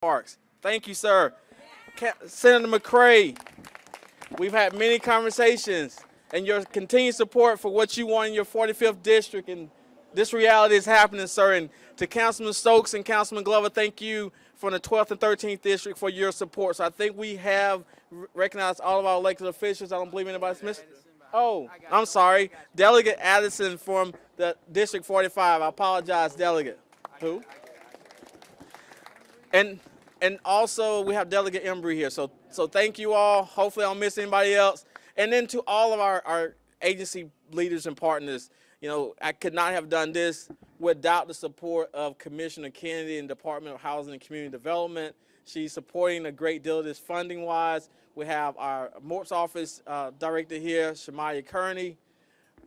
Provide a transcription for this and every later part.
Parks. Thank you, sir. Senator McCray, we've had many conversations, and your continued support for what you want in your 45th district, and this reality is happening, sir. And to Councilman Stokes and Councilman Glover, thank you from the 12th and 13th district for your support. So I think we have recognized all of our elected officials. I don't believe anybody's missed. Oh, I'm sorry. Delegate Addison from the District 45. I apologize, Delegate. Who? And also we have Delegate Embry here. So thank you all. Hopefully I don't miss anybody else. And then to all of our agency leaders and partners, I could not have done this without the support of Commissioner Kennedy and Department of Housing and Community Development. She's supporting a great deal of this funding-wise. We have our MORPS office director here, Shamaya Kearney,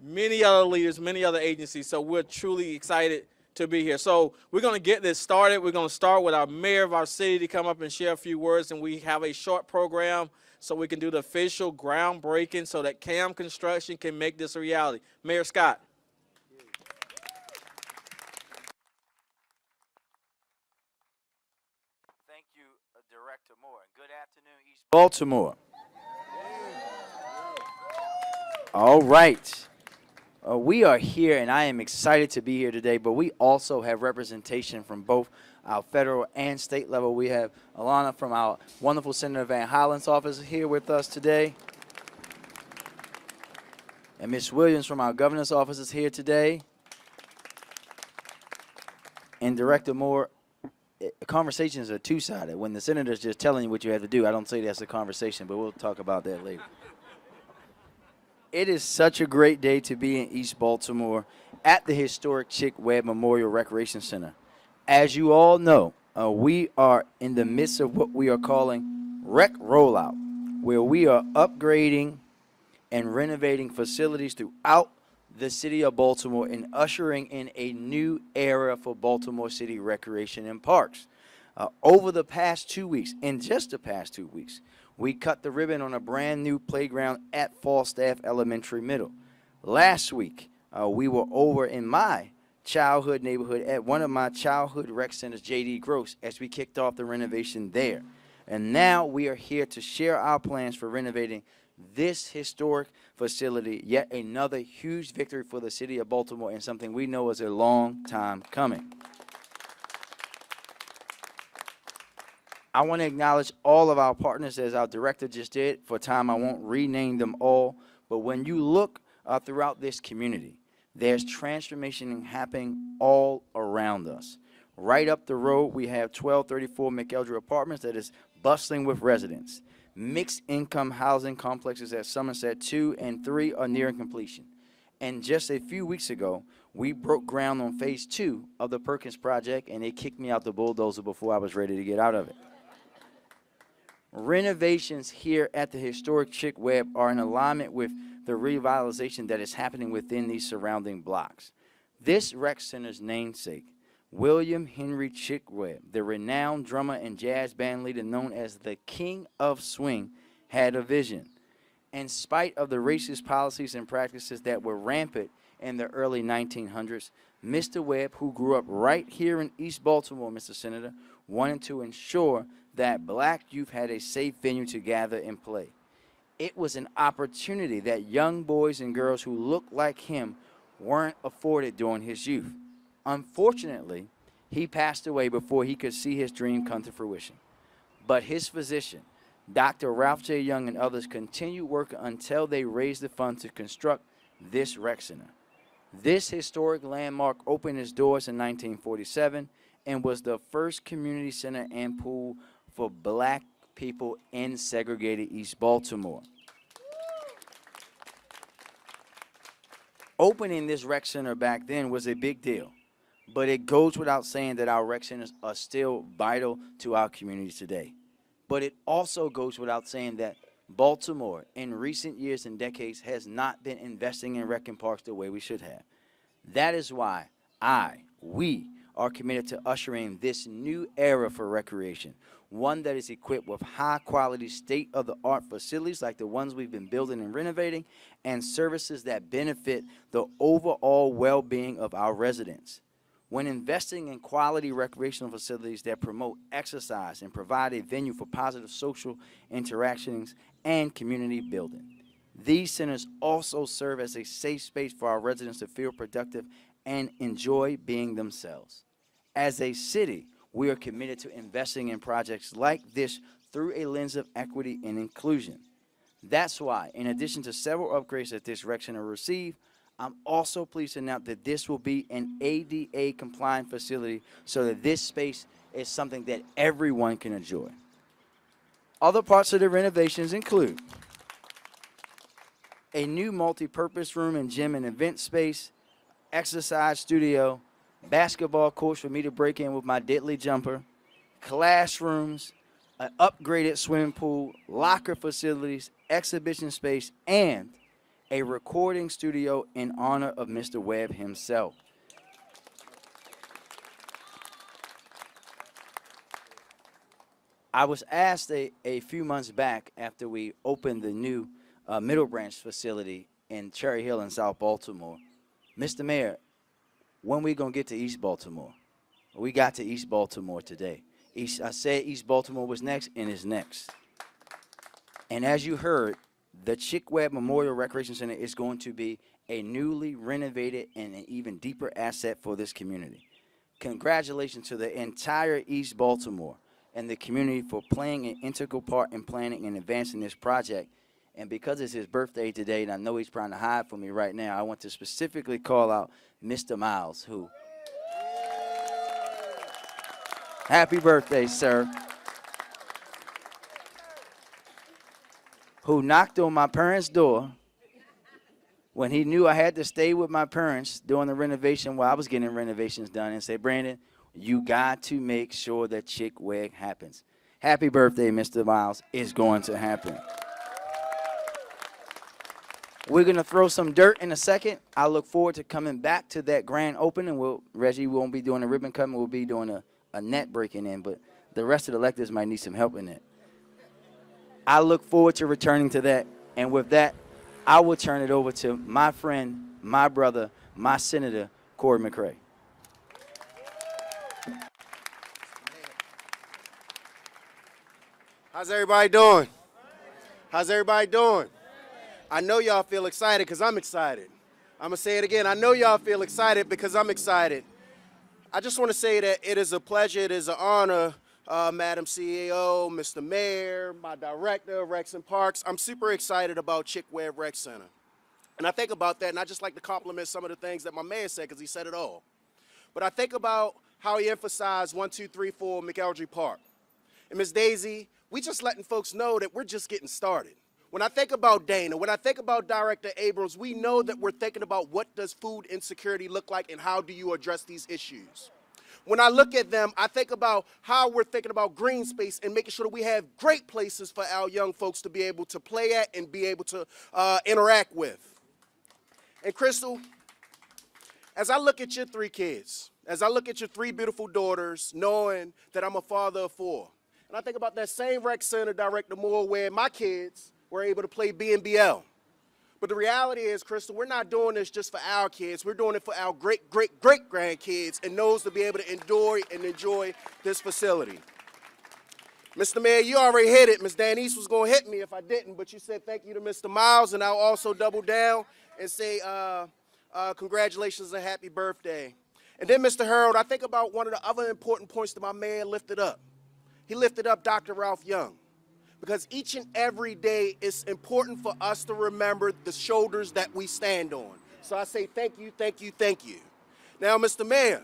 many other leaders, many other agencies. So we're truly excited to be here. So we're going to get this started. We're going to start with our mayor of our city to come up and share a few words, and we have a short program so we can do the official groundbreaking so that CAM Construction can make this a reality. Mayor Scott. Thank you, Director Moore. Good afternoon, East Baltimore. All right. We are here, and I am excited to be here today, but we also have representation from both our federal and state level. We have Alana from our wonderful Senator Van Hollen's office here with us today. And Ms. Williams from our governor's office is here today. And Director Moore, conversations are two-sided. When the senator's just telling you what you have to do, I don't say that's a conversation, but we'll talk about that later. It is such a great day to be in East Baltimore at the historic Chick Webb Memorial Recreation Center. As you all know, we are in the midst of what we are calling Rec Rollout, where we are upgrading and renovating facilities throughout the city of Baltimore and ushering in a new era for Baltimore City recreation and parks. Over the past 2 weeks, in just the past 2 weeks, we cut the ribbon on a brand new playground at Falstaff Elementary Middle. Last week, we were over in my childhood neighborhood at one of my childhood rec centers, J.D. Gross, as we kicked off the renovation there. And now we are here to share our plans for renovating this historic facility, yet another huge victory for the city of Baltimore and something we know is a long time coming. I want to acknowledge all of our partners, as our director just did. For time, I won't rename them all. But when you look throughout this community, there's transformation happening all around us. Right up the road, we have 1234 McElder Apartments that is bustling with residents. Mixed income housing complexes at Somerset 2 and 3 are nearing completion. And just a few weeks ago, we broke ground on phase 2 of the Perkins project, and they kicked me out the bulldozer before I was ready to get out of it. Renovations here at the historic Chick Webb are in alignment with the revitalization that is happening within these surrounding blocks. This rec center's namesake, William Henry Chick Webb, the renowned drummer and jazz band leader known as the King of Swing, had a vision. In spite of the racist policies and practices that were rampant in the early 1900s, Mr. Webb, who grew up right here in East Baltimore, Mr. Senator, wanted to ensure that black youth had a safe venue to gather and play. It was an opportunity that young boys and girls who looked like him weren't afforded during his youth. Unfortunately, he passed away before he could see his dream come to fruition. But his physician, Dr. Ralph J. Young, and others continued working until they raised the funds to construct this rec center. This historic landmark opened its doors in 1947 and was the first community center and pool for black people in segregated East Baltimore. Opening this rec center back then was a big deal, but it goes without saying that our rec centers are still vital to our community today. But it also goes without saying that Baltimore, in recent years and decades, has not been investing in rec and parks the way we should have. That is why we are committed to ushering this new era for recreation, one that is equipped with high-quality, state-of-the-art facilities like the ones we've been building and renovating, and services that benefit the overall well-being of our residents. When investing in quality recreational facilities that promote exercise and provide a venue for positive social interactions and community building. These centers also serve as a safe space for our residents to feel productive and enjoy being themselves. As a city, we are committed to investing in projects like this through a lens of equity and inclusion. That's why, in addition to several upgrades that this rec center will receive, I'm also pleased to announce that this will be an ADA compliant facility so that this space is something that everyone can enjoy. Other parts of the renovations include a new multi-purpose room and gym and event space, exercise studio, basketball courts for me to break in with my deadly jumper, classrooms, an upgraded swimming pool, locker facilities, exhibition space, and a recording studio in honor of Mr. Webb himself. I was asked a few months back after we opened the new Middle Branch facility in Cherry Hill in South Baltimore, Mr. Mayor, when we gonna get to East Baltimore? We got to East Baltimore today. I said East Baltimore was next, and is next. And as you heard, the Chick Webb Memorial Recreation Center is going to be a newly renovated and an even deeper asset for this community. Congratulations to the entire East Baltimore and the community for playing an integral part in planning and advancing this project. And because it's his birthday today, and I know he's trying to hide from me right now, I want to specifically call out Mr. Miles, who, happy birthday, sir, who knocked on my parents' door when he knew I had to stay with my parents during the renovation while I was getting renovations done, and said, Brandon, you got to make sure that Chick Webb happens. Happy birthday, Mr. Miles. It's going to happen. We're going to throw some dirt in a second. I look forward to coming back to that grand opening. Reggie won't be doing a ribbon cutting. We'll be doing a net breaking in, but the rest of the electors might need some help in it. I look forward to returning to that. And with that, I will turn it over to my friend, my brother, my Senator, Corey McCray. How's everybody doing? How's everybody doing? I know y'all feel excited because I'm excited. I'm going to say it again. I know y'all feel excited because I'm excited. I just want to say that it is a pleasure, it is an honor, Madam CEO, Mr. Mayor, my director of Recs and Parks. I'm super excited about Chick Webb Rec Center. And I think about that, and I just like to compliment some of the things that my mayor said because he said it all. But I think about how he emphasized 1234 McElderry Park. And Ms. Daisy, we just letting folks know that we're just getting started. When I think about Dana, when I think about Director Abrams, we know that we're thinking about what does food insecurity look like and how do you address these issues. When I look at them, I think about how we're thinking about green space and making sure that we have great places for our young folks to be able to play at and be able to interact with. And Crystal, as I look at your three kids, as I look at your three beautiful daughters, knowing that I'm a father of four, and I think about that same rec center, Director Moore, where my kids were able to play BNBL. But the reality is, Crystal, we're not doing this just for our kids. We're doing it for our great-great-great-grandkids and those to be able to enjoy this facility. Mr. Mayor, you already hit it. Ms. Danise was going to hit me if I didn't, but you said thank you to Mr. Miles, and I'll also double down and say congratulations and happy birthday. And then, Mr. Harold, I think about one of the other important points that my mayor lifted up. He lifted up Dr. Ralph Young. Because each and every day it's important for us to remember the shoulders that we stand on. So I say thank you, thank you, thank you. Now, Mr. Mayor,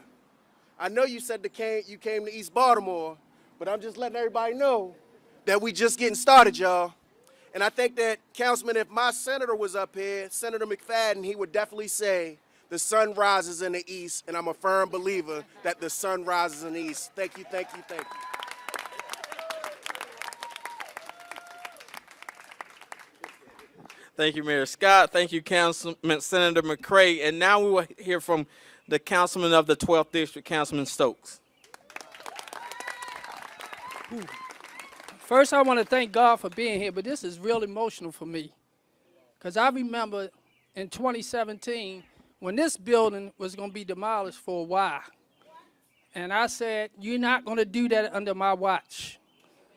I know you said you came to East Baltimore, but I'm just letting everybody know that we just getting started, y'all. And I think that, Councilman, if my senator was up here, Senator McFadden, he would definitely say the sun rises in the east, and I'm a firm believer that the sun rises in the east. Thank you, thank you, thank you. Thank you, Mayor Scott. Thank you, Councilman Senator McCray. And now we will hear from the councilman of the 12th District, Councilman Stokes. First, I want to thank God for being here, but this is real emotional for me. Because I remember in 2017 when this building was going to be demolished for a while. And I said, you're not going to do that under my watch.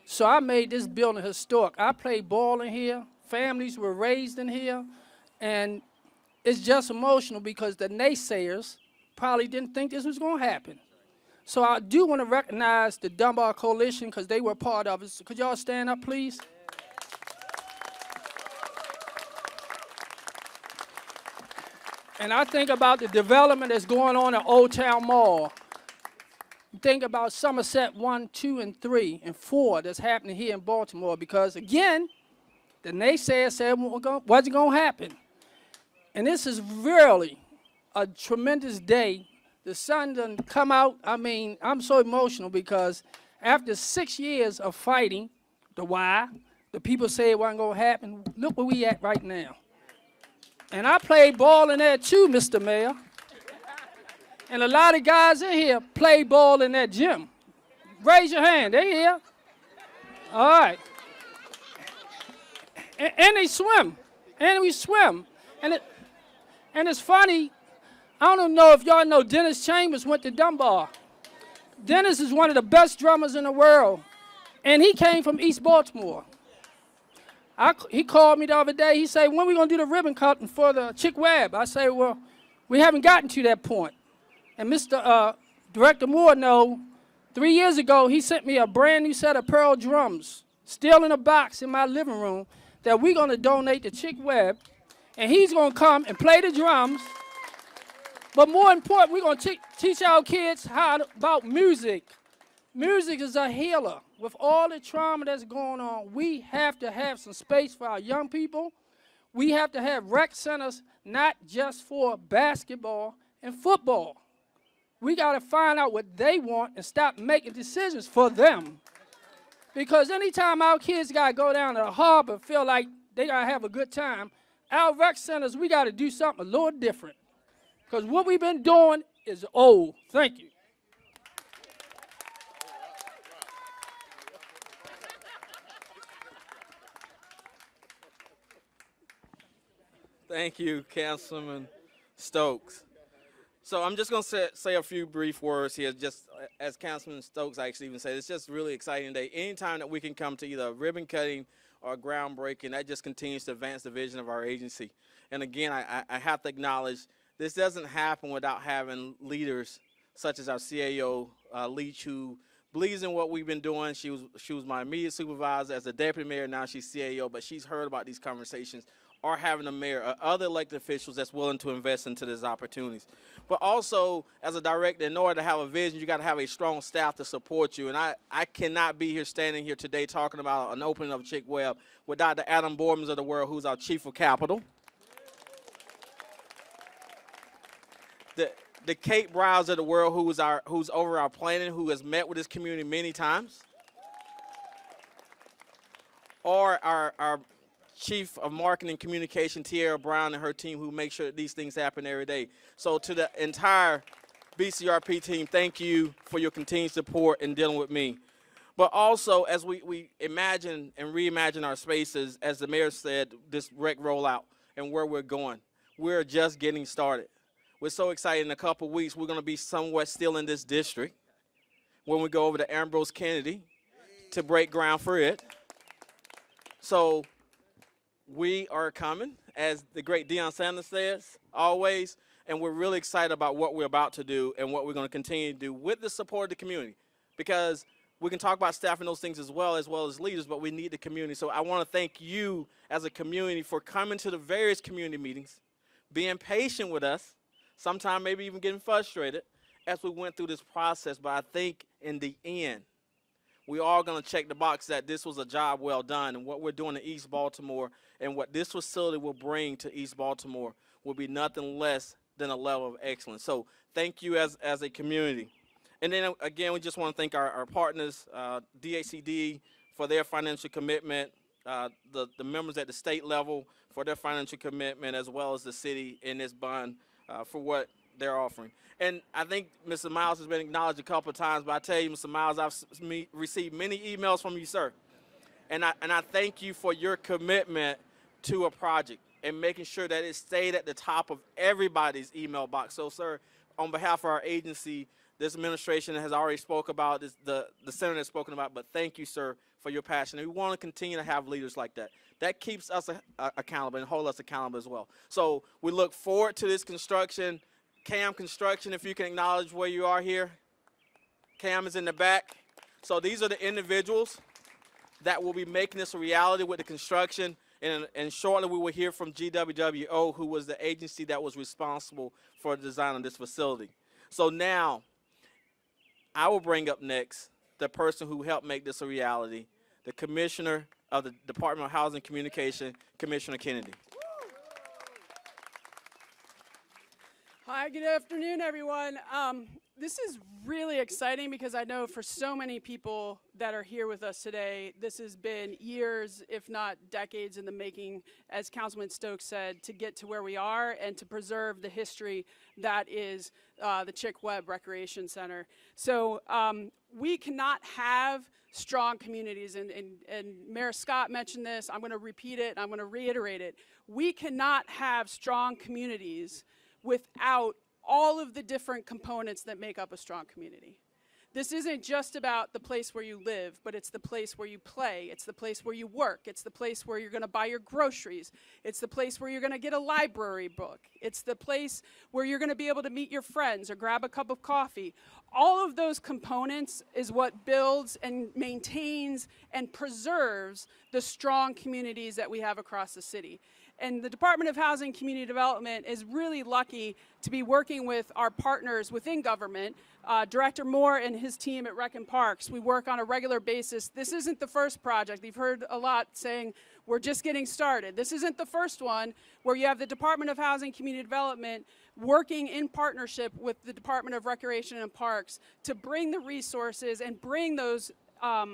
So I made this building historic. I played ball in here. Families were raised in here. And it's just emotional because the naysayers probably didn't think this was going to happen. So I do want to recognize the Dunbar Coalition because they were part of it. So could y'all stand up, please? And I think about the development that's going on at Old Town Mall. Think about Somerset 1, 2, and 3, and 4 that's happening here in Baltimore because, again, the naysayers said it wasn't going to happen. And this is really a tremendous day. The sun done come out. I mean, I'm so emotional because after 6 years of fighting the why, the people say it wasn't going to happen, look where we at right now. And I played ball in there too, Mr. Mayor. And a lot of guys in here play ball in that gym. Raise your hand, they here. All right. And they swim, and we swim. And it's funny, I don't know if y'all know Dennis Chambers went to Dunbar. Dennis is one of the best drummers in the world, and he came from East Baltimore. He called me the other day, he said, when are we gonna do the ribbon cutting for the Chick Webb? I say, well, we haven't gotten to that point. And Mr. Director Moore know, 3 years ago, he sent me a brand new set of Pearl drums, still in a box in my living room, that we're gonna donate to Chick Webb, and he's gonna come and play the drums. But more important, we're gonna teach our kids about music. Music is a healer. With all the trauma that's going on, we have to have some space for our young people. We have to have rec centers, not just for basketball and football. We got to find out what they want and stop making decisions for them. Because anytime our kids got to go down to the harbor and feel like they got to have a good time, our rec centers, we got to do something a little different. Because what we've been doing is old. Thank you. Thank you, Councilman Stokes. So I'm just going to say a few brief words here. Just as Councilman Stokes actually even said, it's just really exciting day. Anytime that we can come to either a ribbon cutting or a groundbreaking, that just continues to advance the vision of our agency. And again, I have to acknowledge this doesn't happen without having leaders such as our CAO, Leach, who believes in what we've been doing. She was my immediate supervisor as a deputy mayor. Now she's CAO, but she's heard about these conversations, or having a mayor or other elected officials that's willing to invest into these opportunities. But also, as a director, in order to have a vision, you got to have a strong staff to support you. And I cannot be here standing here today talking about an opening of Chick Webb without the Adam Boardmans of the world, who's our chief of capital. The Kate Browse of the world, who's over our planning, who has met with this community many times. Or our Chief of Marketing Communication, Tierra Brown, and her team, who make sure that these things happen every day. So to the entire BCRP team, thank you for your continued support in dealing with me. But also, as we imagine and reimagine our spaces, as the mayor said, this rec rollout and where we're going, we're just getting started. We're so excited. In a couple of weeks, we're going to be somewhat still in this district when we go over to Ambrose Kennedy to break ground for it. So we are coming, as the great Deion Sanders says, always, and we're really excited about what we're about to do and what we're going to continue to do with the support of the community, because we can talk about staffing those things as well as leaders, but we need the community. So I want to thank you as a community for coming to the various community meetings, being patient with us, sometimes maybe even getting frustrated as we went through this process. But I think in the end, we are going to check the box that this was a job well done, and what we're doing in East Baltimore and what this facility will bring to East Baltimore will be nothing less than a level of excellence. So thank you as a community. And then again, we just want to thank our partners, DACD, for their financial commitment, the members at the state level for their financial commitment, as well as the city in this bond for what they're offering. And I think Mr. Miles has been acknowledged a couple of times, but I tell you, Mr. Miles, I've received many emails from you, sir. And I thank you for your commitment to a project and making sure that it stayed at the top of everybody's email box. So, sir, on behalf of our agency, this administration has already spoke about, this, the senator has spoken about, but thank you, sir, for your passion. And we want to continue to have leaders like that. That keeps us accountable and hold us accountable as well. So we look forward to this construction. Cam Construction, if you can acknowledge where you are here. Cam is in the back. So these are the individuals that will be making this a reality with the construction. And shortly we will hear from GWWO, who was the agency that was responsible for the design of this facility. So now, I will bring up next the person who helped make this a reality, the Commissioner of the Department of Housing and Communication, Commissioner Kennedy. Hi, good afternoon, everyone. This is really exciting because I know for so many people that are here with us today, this has been years, if not decades in the making, as Councilman Stokes said, to get to where we are and to preserve the history that is the Chick Webb Recreation Center. So we cannot have strong communities, and Mayor Scott mentioned this. I'm going to repeat it, and I'm going to reiterate it. We cannot have strong communities without all of the different components that make up a strong community. This isn't just about the place where you live, but it's the place where you play, it's the place where you work, it's the place where you're going to buy your groceries, it's the place where you're going to get a library book, it's the place where you're going to be able to meet your friends or grab a cup of coffee. All of those components is what builds and maintains and preserves the strong communities that we have across the city. And the Department of Housing and Community Development is really lucky to be working with our partners within government. Director Moore and his team at Rec and Parks, we work on a regular basis. This isn't the first project. You've heard a lot saying we're just getting started. This isn't the first one where you have the Department of Housing and Community Development working in partnership with the Department of Recreation and Parks to bring the resources and bring those, I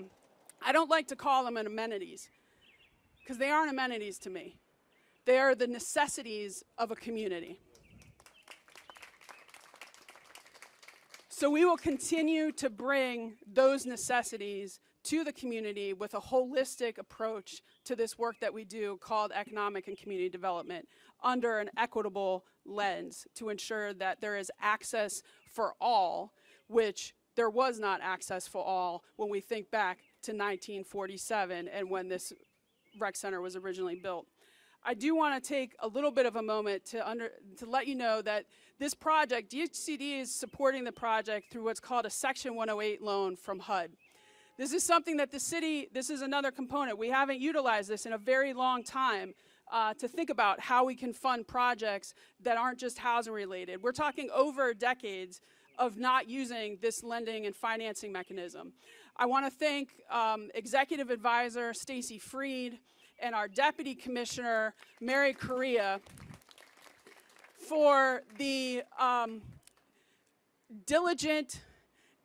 don't like to call them amenities, because they aren't amenities to me. They are the necessities of a community. So we will continue to bring those necessities to the community with a holistic approach to this work that we do called economic and community development under an equitable lens to ensure that there is access for all, which there was not access for all when we think back to 1947 and when this rec center was originally built. I do want to take a little bit of a moment to let you know that this project, DHCD is supporting the project through what's called a Section 108 loan from HUD. This is something that the city, this is another component. We haven't utilized this in a very long time to think about how we can fund projects that aren't just housing related. We're talking over decades of not using this lending and financing mechanism. I want to thank Executive Advisor Stacy Freed and our Deputy Commissioner, Mary Correa, for the diligent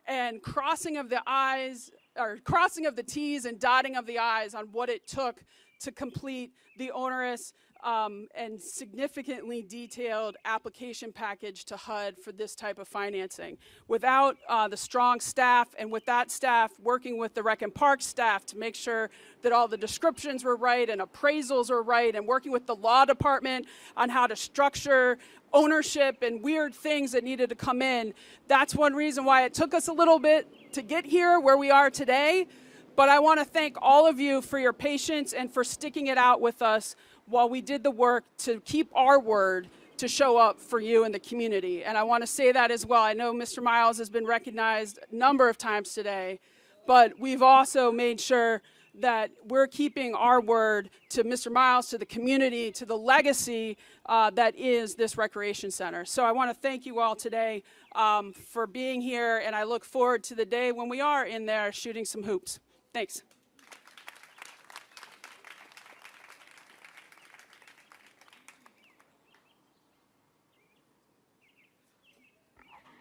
and crossing of the T's and dotting of the I's on what it took to complete the onerous and significantly detailed application package to HUD for this type of financing. Without the strong staff, and with that staff working with the Rec and Park staff to make sure that all the descriptions were right and appraisals were right, and working with the law department on how to structure ownership and weird things that needed to come in, that's one reason why it took us a little bit to get here where we are today. But I want to thank all of you for your patience and for sticking it out with us while we did the work to keep our word to show up for you in the community. And I want to say that as well. I know Mr. Miles has been recognized a number of times today, but we've also made sure that we're keeping our word to Mr. Miles, to the community, to the legacy that is this recreation center. So I want to thank you all today for being here, and I look forward to the day when we are in there shooting some hoops. Thanks.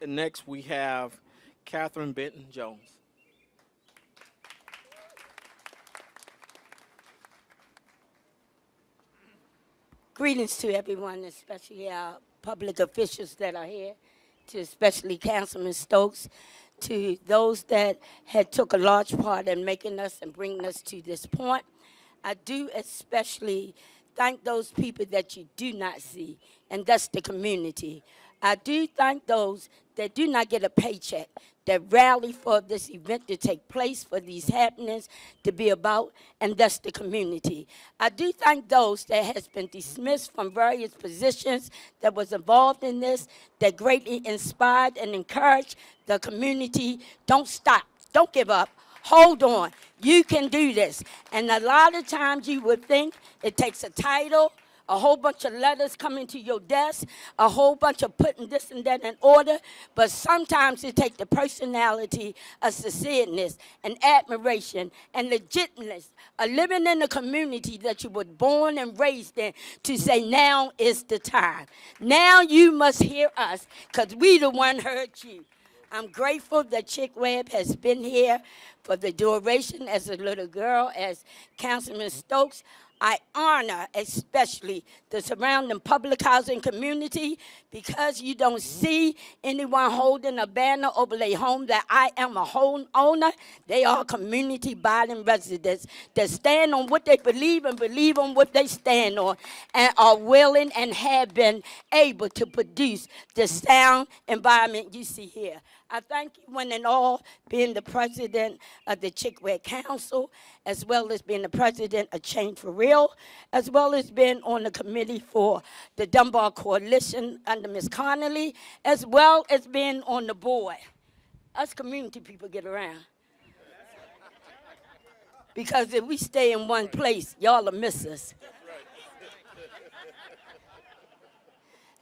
And next we have Catherine Benton-Jones. Greetings to everyone, especially our public officials that are here, to especially Councilman Stokes, to those that had took a large part in making us and bringing us to this point. I do especially thank those people that you do not see, and that's the community. I do thank those that do not get a paycheck, that rally for this event to take place, for these happenings to be about, and that's the community. I do thank those that has been dismissed from various positions that was involved in this, that greatly inspired and encouraged the community. Don't stop, don't give up. Hold on, you can do this. And a lot of times you would think it takes a title, a whole bunch of letters coming to your desk, a whole bunch of putting this and that in order, but sometimes it takes the personality, a sincereness, and admiration, and legitimacy, a living in the community that you were born and raised in, to say now is the time. Now you must hear us, because we the one heard you. I'm grateful that Chick Webb has been here for the duration as a little girl, as Councilman Stokes. I honor especially the surrounding public housing community, because you don't see anyone holding a banner over their home that I am a home owner. They are community-abiding residents that stand on what they believe and believe on what they stand on, and are willing and have been able to produce the sound environment you see here. I thank you one and all, being the president of the Chick Webb Council, as well as being the president of Change for Real, as well as being on the committee for the Dunbar Coalition under Ms. Connolly, as well as being on the board. Us community people get around. Because if we stay in one place, y'all will miss us.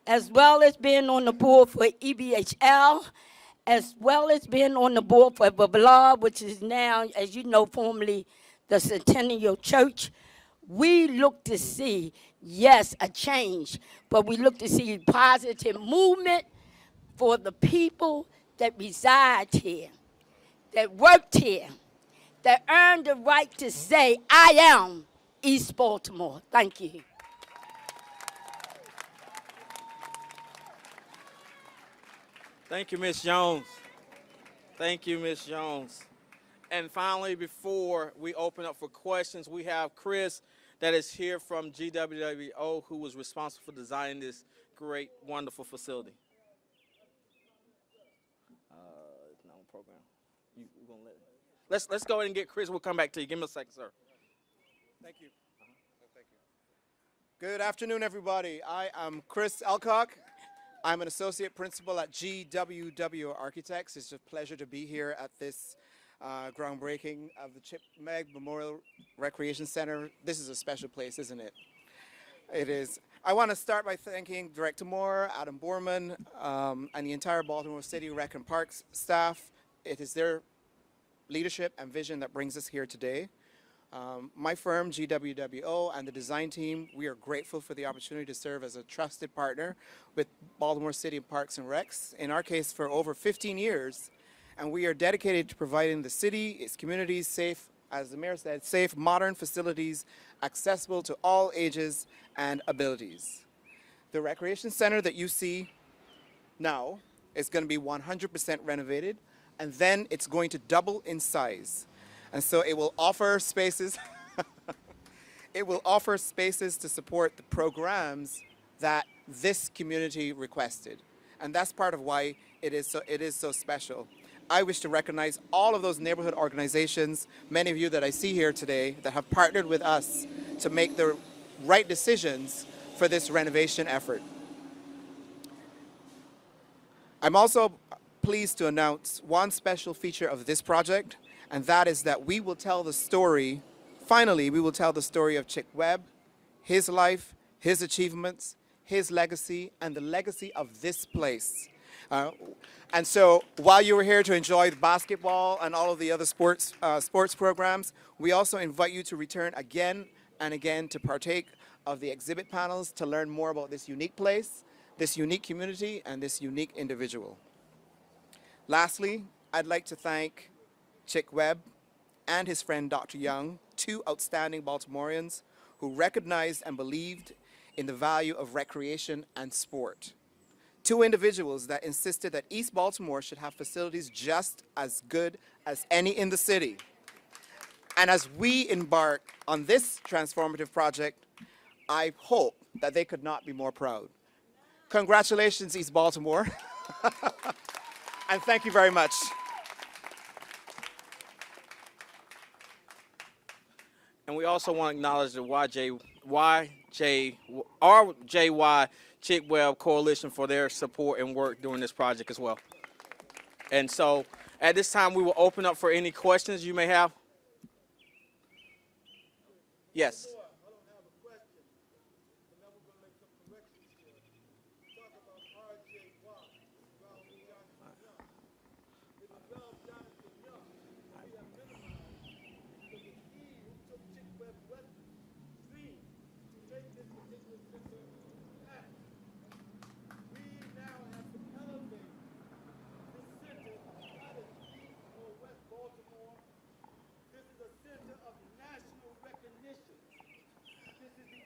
As well as being on the board for EBHL, as well as being on the board for Babla, which is now, as you know, formerly the Centennial Church. We look to see, yes, a change, but we look to see positive movement for the people that reside here, that worked here, that earned the right to say, I am East Baltimore. Thank you. Thank you, Ms. Jones. Thank you, Ms. Jones. And finally, before we open up for questions, we have Chris that is here from GWWO, who was responsible for designing this great, wonderful facility. It's not on program. You gonna let's go ahead and get Chris. We'll come back to you. Give me a second, sir. Thank you. Thank you. Good afternoon, everybody. I am Chris Elcock. I'm an associate principal at GWW Architects. It's a pleasure to be here at this groundbreaking of the Chick Webb Memorial Recreation Center. This is a special place, isn't it? It is. I want to start by thanking Director Moore, Adam Borman, and the entire Baltimore City Rec and Parks staff. It is their leadership and vision that brings us here today. My firm, GWWO, and the design team, we are grateful for the opportunity to serve as a trusted partner with Baltimore City Parks and Recs, in our case for over 15 years, and we are dedicated to providing the city, its communities safe, as the mayor said, safe, modern facilities accessible to all ages and abilities. The recreation center that you see now is going to be 100% renovated, and then it's going to double in size. And so it will offer spaces, it will offer spaces to support the programs that this community requested. And that's part of why it is so special. I wish to recognize all of those neighborhood organizations, many of you that I see here today, that have partnered with us to make the right decisions for this renovation effort. I'm also pleased to announce one special feature of this project, and that is that we will tell the story, finally, we will tell the story of Chick Webb, his life, his achievements, his legacy, and the legacy of this place. And so while you were here to enjoy the basketball and all of the other sports programs, we also invite you to return again and again to partake of the exhibit panels to learn more about this unique place, this unique community, and this unique individual. Lastly, I'd like to thank Chick Webb and his friend Dr. Young, two outstanding Baltimoreans who recognized and believed in the value of recreation and sport. Two individuals that insisted that East Baltimore should have facilities just as good as any in the city. And as we embark on this transformative project, I hope that they could not be more proud Congratulations, East Baltimore. And thank you very much. And we also want to acknowledge the RJY Chick Webb Coalition for their support and work during this project as well. And so at this time, we will open up for any questions you may have. Yes.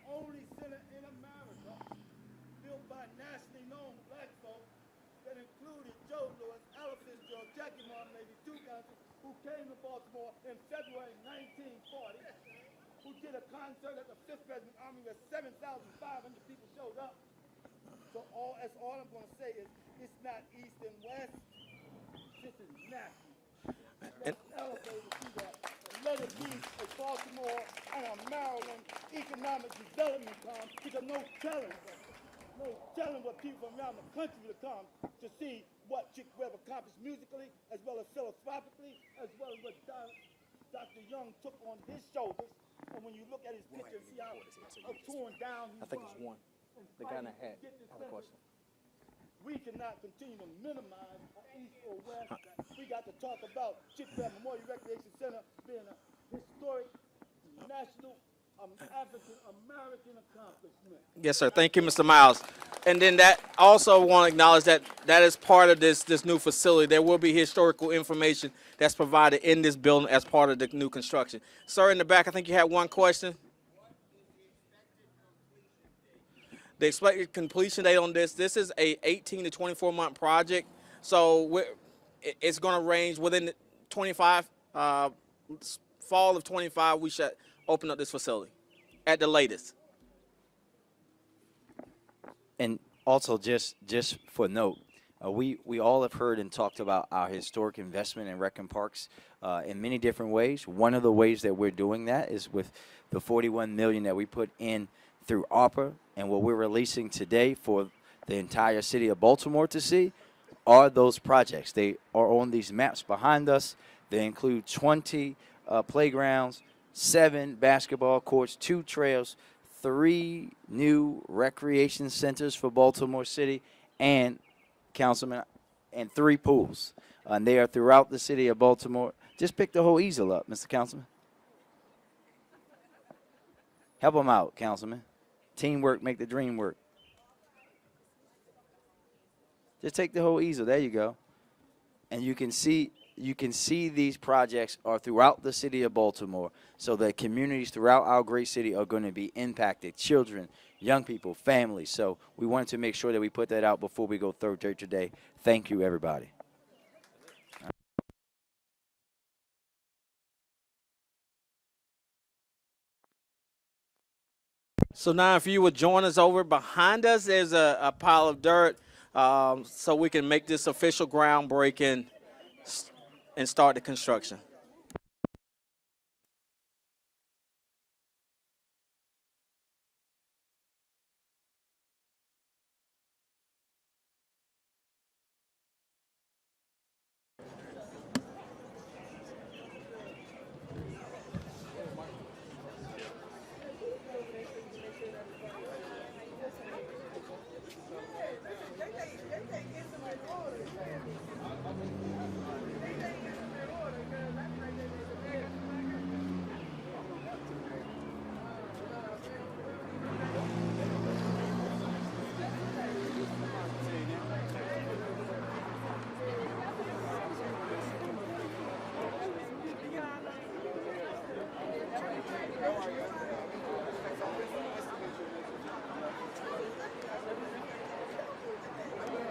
Only center in America built by nationally known black folks that included Joe Louis, Ella Fitzgerald, Jackie Martin, Lady Duke, who came to Baltimore in February 1940, who did a concert at the 5th Regiment Army where 7,500 people showed up. So that's all I'm going to say is it's not East and West, this is national. Let's elevate it to that. Let it be a Baltimore and a Maryland economic development come, because no telling what people from around the country will come to see what Chick Webb accomplished musically, as well as philosophically, as well as what Dr. Young took on his shoulders. And when you look at his picture and see how torn down he was. I think it's one. The guy in the hat had a question. We cannot continue to minimize East or West. We got to talk about Chick Webb Memorial Recreation Center being a historic, national, African-American accomplishment. Yes, sir. Thank you, Mr. Miles. And then that also want to acknowledge that that is part of this new facility. There will be historical information that's provided in this building as part of the new construction. Sir, in the back, I think you had one question. The expected completion date on this is a 18 to 24 month project. So it's going to range within 25, fall of 25, we should open up this facility at the latest. And also, just for note, we all have heard and talked about our historic investment in rec and parks in many different ways. One of the ways that we're doing that is with the $41 million that we put in through ARPA, and what we're releasing today for the entire city of Baltimore to see are those projects. They are on these maps behind us. They include 20 playgrounds, 7 basketball courts, 2 trails, 3 new recreation centers for Baltimore City, and, Councilman, and 3 pools. And they are throughout the city of Baltimore. Just pick the whole easel up, Mr. Councilman. Help them out, Councilman. Teamwork make the dream work. Just take the whole easel. There you go. And you can see these projects are throughout the city of Baltimore, so the communities throughout our great city are going to be impacted. Children, young people, families. So we wanted to make sure that we put that out before we go third church today. Thank you, everybody. So now if you would join us over behind us, there's a pile of dirt so we can make this official groundbreaking and start the construction.